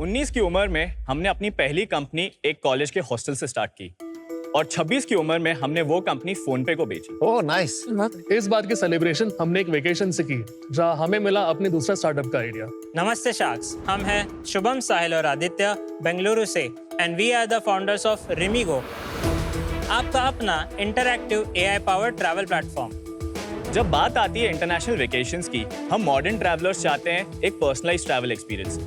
19 की उम्र में हमने अपनी पहली कंपनी एक कॉलेज के हॉस्टल से स्टार्ट की और 26 की उम्र में हमने वो कंपनी फोन पे को बेची। Oh nice. इस बात की सेलिब्रेशन हमने एक वेकेशन से की जहां हमें मिला अपने दूसरा स्टार्टअप का आइडिया। नमस्ते शार्क्स, हम हैं शुभम, साहिल और आदित्य बेंगलुरु से and we are the founders of Remigo, आपका अपना interactive AI powered travel platform. जब बात आती है इंटरनेशनल वेकेशंस की, हम मॉडर्न ट्रैवलर्स चाहते हैं एक पर्सनलाइज्ड ट्रैवल एक्सपीरियंस,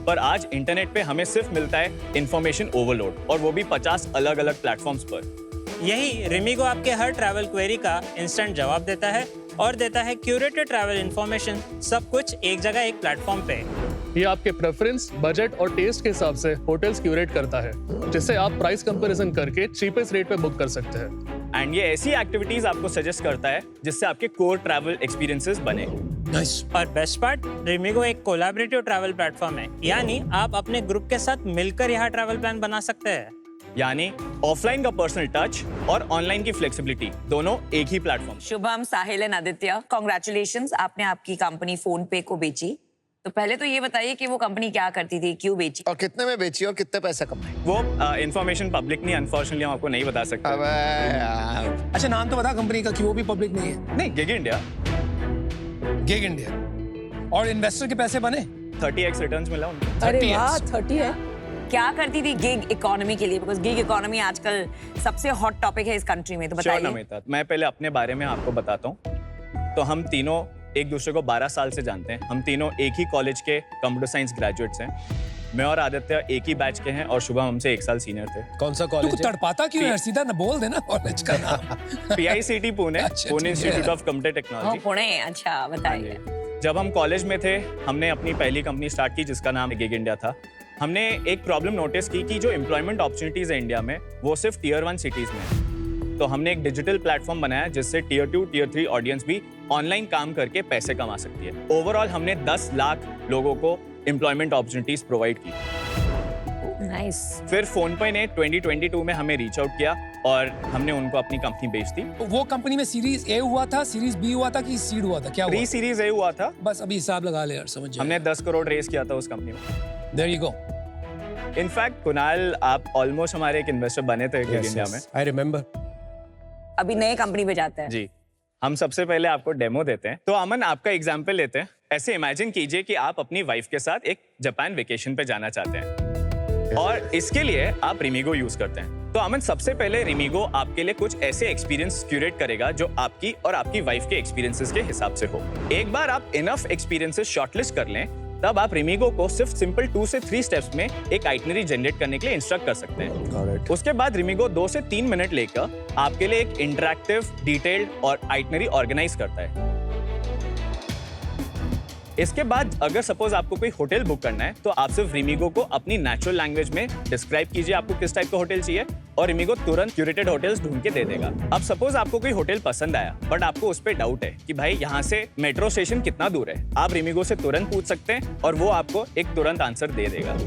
पर आज इंटरनेट पे हमें सिर्फ मिलता है इंफॉर्मेशन ओवरलोड, और वो भी 50 अलग अलग प्लेटफॉर्म्स पर। यही रिमीगो आपके हर ट्रैवल क्वेरी का इंस्टेंट जवाब देता है और देता है क्यूरेटेड ट्रैवल इंफॉर्मेशन, सब कुछ एक जगह एक प्लेटफॉर्म पे। ये आपके प्रेफरेंस, बजट और टेस्ट के हिसाब से होटल्स क्यूरेट करता है, जिससे आप प्राइस कंपैरिजन करके चीपेस्ट रेट पे बुक कर सकते हैं। एंड ये ऐसी एक्टिविटीज आपको सजेस्ट करता है जिससे आपके कोर ट्रैवल एक्सपीरियंसेस बने। नाइस। और बेस्ट पार्ट, रिमीगो एक कोलैबोरेटिव ट्रैवल प्लेटफॉर्म है, यानी आप अपने ग्रुप के साथ मिलकर यहाँ ट्रैवल प्लान बना सकते हैं। यानी ऑफलाइन का पर्सनल टच और ऑनलाइन की फ्लेक्सिबिलिटी दोनों एक ही platform. Shubham, Sahil and Aditya, congratulations, आपने आपकी कंपनी फोन पे को बेची। तो पहले तो ये बताइए कि वो कंपनी क्या करती थी, क्यों बेची और कितने में बेची और कितने पैसे कमाए? वो इंफॉर्मेशन पब्लिक नहीं, अनफॉर्चुनेटली हम आपको नहीं बता सकते। अबे यार। अच्छा, नाम तो बता कंपनी का कि वो भी पब्लिक नहीं है। नहीं, गिग इंडिया। Gig India. और इन्वेस्टर के पैसे बने? 30x रिटर्न्स मिला उनको। अरे 30x। वाह, 30 है। क्या करती थी गिग इकोनॉमी के लिए? बिकॉज़ गिग इकोनॉमी आजकल सबसे हॉट टॉपिक है इस कंट्री में, तो Sure, बताइए। नमिता, मैं पहले अपने बारे में आपको बताता हूँ। तो हम तीनों एक दूसरे को 12 साल से जानते हैं। हम तीनों एक ही कॉलेज के कंप्यूटर साइंस ग्रेजुएट्स हैं। मैं और आदित्य एक ही बैच के हैं और शुभम हमसे 1 साल सीनियर थे। कौन सा कॉलेज? तू तड़पाता क्यों है? सीधा ना बोल देना कॉलेज का नाम। PICT पुणे, अच्छा, पुणे ठीक है। Institute of computer technology. Pune, अच्छा बताइए। जब हम कॉलेज में थे, हमने अपनी पहली कंपनी स्टार्ट की जिसका नाम गिग इंडिया था। हमने एक प्रॉब्लम नोटिस की कि जो एम्प्लॉयमेंट अपॉर्चुनिटीज है इंडिया में, वो सिर्फ Tier 1 सिटीज में है। तो हमने एक डिजिटल प्लेटफॉर्म बनाया जिससे Tier 2, Tier 3 ऑडियंस भी ऑनलाइन काम करके पैसे कमा सकती है। ओवरऑल हमने 10 लाख लोगों को एम्प्लॉयमेंट अपॉर्चुनिटीज प्रोवाइड की। नाइस। फिर फोनपे ने 2022 में हमें रीच आउट किया और हमने उनको अपनी कंपनी बेच दी। वो कंपनी में सीरीज ए हुआ था, सीरीज बी हुआ था कि सीड हुआ था? क्या हुआ? प्री सीरीज ए हुआ था। बस अभी हिसाब लगा ले यार, समझ जाए। हमने 10 करोड़ रेस किया था उस कंपनी में। There you go. In fact Kunal, आप ऑलमोस्ट हमारे एक इन्वेस्टर बने थे गिग इंडिया में। I remember. अभी नए कंपनी पे जाते हैं। जी, हम सबसे पहले आपको डेमो देते हैं। तो अमन, आपका एग्जाम्पल लेते हैं। ऐसे इमेजिन कीजिए कि आप अपनी वाइफ के साथ एक जापान वेकेशन पे जाना चाहते हैं और इसके लिए आप रिमीगो यूज करते हैं। तो अमन, सबसे पहले रिमीगो आपके लिए कुछ ऐसे एक्सपीरियंस क्यूरेट करेगा जो आपकी और आपकी वाइफ के एक्सपीरियंसेस के हिसाब से हो। एक बार आप इनफ एक्सपीरियंसेस शॉर्टलिस्ट कर लें, तब आप रिमीगो को सिर्फ सिंपल 2 से 3 स्टेप्स में एक आइटनरी जनरेट करने के लिए इंस्ट्रक्ट कर सकते हैं। उसके बाद रिमीगो 2 से 3 मिनट लेकर आपके लिए एक इंटरैक्टिव, डिटेल्ड और आइटनरी ऑर्गेनाइज करता है। इसके बाद अगर सपोज आपको कोई होटल बुक करना है, तो आप सिर्फ रिमीगो को अपनी नेचुरल लैंग्वेज में डिस्क्राइब कीजिए आपको किस टाइप का होटल चाहिए और रिमीगो तुरंत क्यूरेटेड होटल्स ढूंढ के दे देगा। अब सपोज आपको कोई होटल पसंद आया बट आपको उस पर डाउट है कि भाई यहाँ से मेट्रो स्टेशन कितना दूर है, आप रिमीगो से तुरंत पूछ सकते हैं और वो आपको एक तुरंत आंसर दे देगा।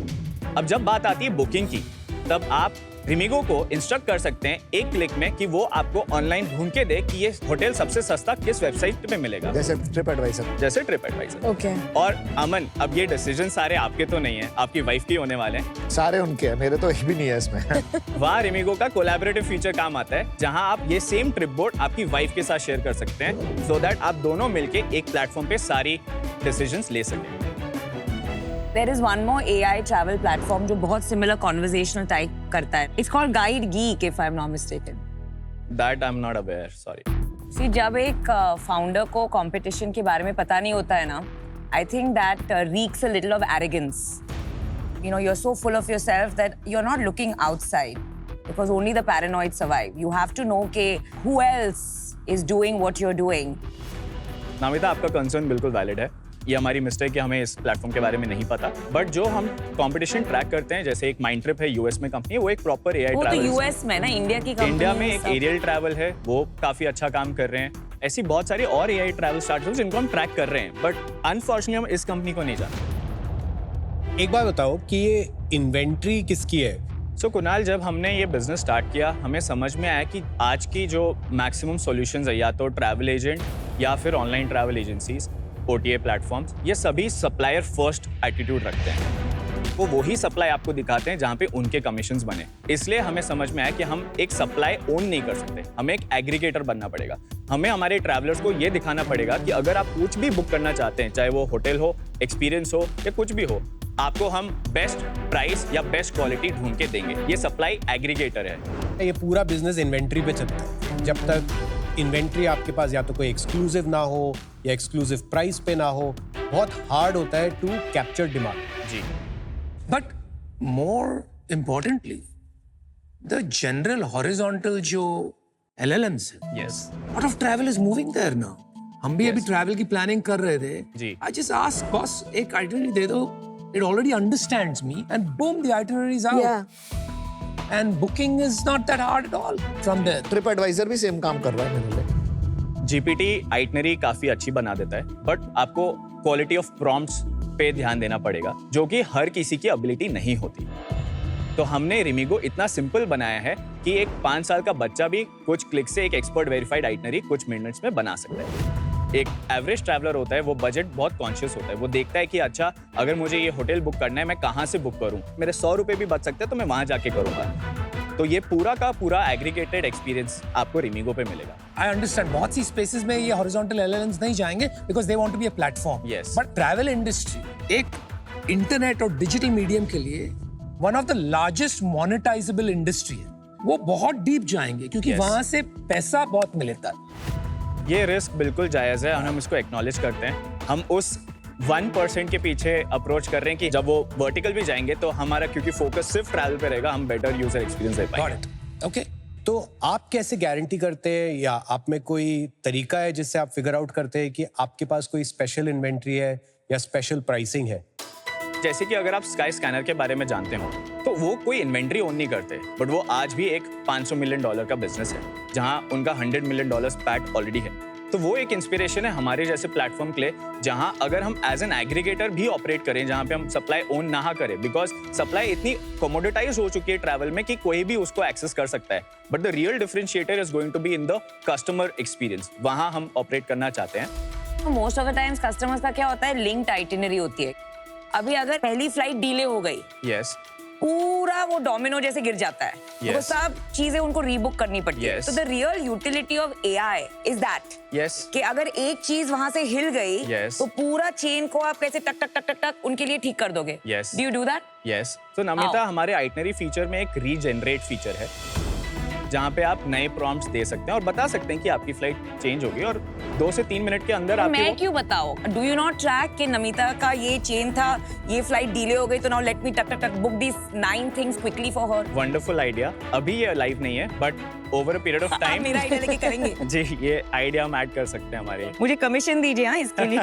अब जब बात आती है बुकिंग की, तब आप रिमीगो को इंस्ट्रक्ट कर सकते हैं एक क्लिक में कि वो आपको ऑनलाइन ढूंढ के दे कि ये होटल सबसे सस्ता किस वेबसाइट पे मिलेगा, जैसे ट्रिप एडवाइजर। ओके। और अमन, अब ये डिसीजन सारे आपके तो नहीं है, आपकी वाइफ के होने वाले हैं। सारे उनके हैं, मेरे तो एक भी नहीं है इसमें। वहाँ रिमीगो का कोलैबोरेटिव फीचर काम आता है, जहां आप ये सेम ट्रिप बोर्ड आपकी वाइफ के साथ शेयर कर सकते हैं, सो दैट आप दोनों मिलके एक प्लेटफॉर्म पे सारी डिसीजंस ले सकें। There is one more AI travel platform जो बहुत similar conversational type करता है. It's called Guide Geek, if I'm not mistaken. That I'm not aware, sorry. See, जब एक फाउंडर को कंपटीशन के बारे में पता नहीं होता है ना, I think that reeks a little of arrogance. You know, you're so full of yourself that you're not looking outside because only the paranoid survive. You have to know कि who else is doing what you're doing. नामिता, आपका concern बिल्कुल valid है। ये हमारी mistake है, हमें इस platform के बारे में नहीं पता। बट जो हम कंपटीशन ट्रैक करते हैं, जैसे एक माइंड ट्रिप है यूएस में कंपनी, वो एक प्रॉपर एआई वो ट्रैवल। तो यूएस में ना, इंडिया की कंपनी। इंडिया में एक एरियल ट्रैवल है, वो काफी अच्छा काम कर रहे हैं। ऐसी बहुत सारी और एआई ट्रैवल स्टार्टअप्स जिनको हम ट्रैक कर रहे हैं, बट अनफॉर्चुनेटली हम इस कंपनी को नहीं जानते। एक बात बताओ कि ये इन्वेंट्री किसकी है? सो कुणाल, जब हमने ये बिजनेस स्टार्ट किया, हमें समझ में आया कि आज की जो मैक्सिमम सॉल्यूशंस है, या तो ट्रैवल एजेंट या फिर online travel agencies, OTA platforms, ये सभी सप्लायर फर्स्ट एटीट्यूड रखते हैं। वो वही सप्लाई आपको दिखाते हैं जहाँ पे उनके कमीशंस बने। इसलिए हमें समझ में आया कि हम एक सप्लाई ओन नहीं कर सकते, हमें एक एग्रीगेटर बनना पड़ेगा। हमें हमारे ट्रैवलर्स को ये दिखाना पड़ेगा कि अगर आप कुछ भी बुक करना चाहते हैं, चाहे वो होटल हो, एक्सपीरियंस हो या कुछ भी हो, आपको हम बेस्ट प्राइस या बेस्ट क्वालिटी ढूंढ के देंगे। ये सप्लाई एग्रीगेटर है। ये पूरा बिजनेस इन्वेंट्री पे चलता है। जब तक इन्वेंट्री आपके पास या तो कोई एक्सक्लूसिव ना हो या एक्सक्लूसिव प्राइस पे ना हो, बहुत हार्ड होता है टू कैप्चर डिमांड। जी। But more importantly, the general horizontal जो LLMs है, Yes. lot of travel is moving there now. हम भी अभी travel की planning कर रहे थे. जी. I just asked boss एक itinerary दे दो. It already understands me and boom the itinerary is out. Yeah. And booking is not that hard at all from there. TripAdvisor भी सेम काम कर रहा है मेरे लिए। जीपीटी आइटनरी काफी अच्छी बना देता है, बट आपको क्वालिटी ऑफ प्रॉम्प्ट्स पे ध्यान देना पड़ेगा, जो कि हर किसी की एबिलिटी नहीं होती। तो हमने रिमिगो इतना सिंपल बनाया है कि एक 5 साल का बच्चा भी कुछ क्लिक से एक एक्सपर्ट वेरीफाइड आइटनरी कुछ मिनट्स में बना सकता है। एक एवरेज ट्रैवलर होता है, वो बजट बहुत कॉन्शियस होता है। वो देखता है कि अच्छा, अगर मुझे ये होटल बुक करना है, मैं कहाँ से बुक करूँ, मेरे 100 रुपये भी बच सकते हैं, तो मैं वहाँ जाके करूँगा। तो ये पूरा का पूरा एग्रीगेटेड एक्सपीरियंस आपको रिमिगो पे मिलेगा। I understand. बहुत सी spaces में ये horizontal LLMs नहीं जाएंगे because they want to be a platform. Yes. But travel industry एक internet और digital medium के लिए one of the largest monetizable industry है। वो बहुत deep जाएंगे क्योंकि Yes. वहाँ से पैसा बहुत मिलता है। ये रिस्क बिल्कुल जायज़ है और हम इसको एक्नॉलेज करते हैं। हम उस 1% के पीछे अप्रोच कर रहे हैं कि जब वो वर्टिकल भी जाएंगे तो हमारा, क्योंकि फोकस सिर्फ ट्रैवल पे रहेगा, हम बेटर यूजर एक्सपीरियंस दे Got पाएंगे। it. Okay. तो आप कैसे गारंटी करते हैं, या आप में कोई तरीका है जिससे आप फिगर आउट करते हैं कि आपके पास कोई स्पेशल इन्वेंट्री है या स्पेशल प्राइसिंग है? जैसे कि अगर आप स्काई स्कैनर के बारे में जानते हो, तो वो कोई इन्वेंट्री ओन नहीं करते, बट वो आज भी एक $500 मिलियन का बिजनेस है, जहां उनका $100 मिलियन पैट ऑलरेडी है। तो वो एक इंस्पिरेशन है हमारे जैसे प्लेटफॉर्म के लिए, जहां अगर हम एज एन एग्रीगेटर भी ऑपरेट करें, जहां पे हम सप्लाई ओन ना करें, बिकॉज सप्लाई इतनी कमोडिटाइज हो चुकी है ट्रैवल में कि कोई भी उसको एक्सेस कर सकता है। But the real differentiator is going to be in the customer experience. वहां हम ऑपरेट करना चाहते हैं। Most of the times customers का क्या होता है, लिंक्ड आइटिनरी होती है। अभी अगर पहली फ्लाइट डिले हो गई, यस, पूरा वो डोमिनो जैसे गिर जाता है। तो वो सब चीजें उनको रीबुक करनी पड़ती है। Yes. तो the real utility of AI is that yes, कि अगर एक चीज वहां से हिल गई, Yes. तो पूरा चेन को आप कैसे टक टक टक टक टक उनके लिए ठीक कर दोगे। Yes. Do you do that? Yes. तो नमिता, हमारे आइटनरी फीचर में एक रीजनरेट फीचर है, जहाँ पे आप नए प्रॉम्प्ट्स दे सकते हैं और बता सकते हैं कि आपकी फ्लाइट चेंज होगी, और 2 से 3 मिनट के अंदर आपकी मैं क्यों बताओ? डू यू नॉट ट्रैक कि नमिता का ये चेन था, ये फ्लाइट डिले हो गई, तो नाउ लेट मी टक टक टक book this 9 things quickly for her. Wonderful idea. अभी ये लाइव नहीं है, but over a period of time मेरा आइडिया लेके करेंगे। जी, ये आइडिया हम ऐड कर सकते हैं हमारे। मुझे कमीशन दीजिए हाँ इसके लिए।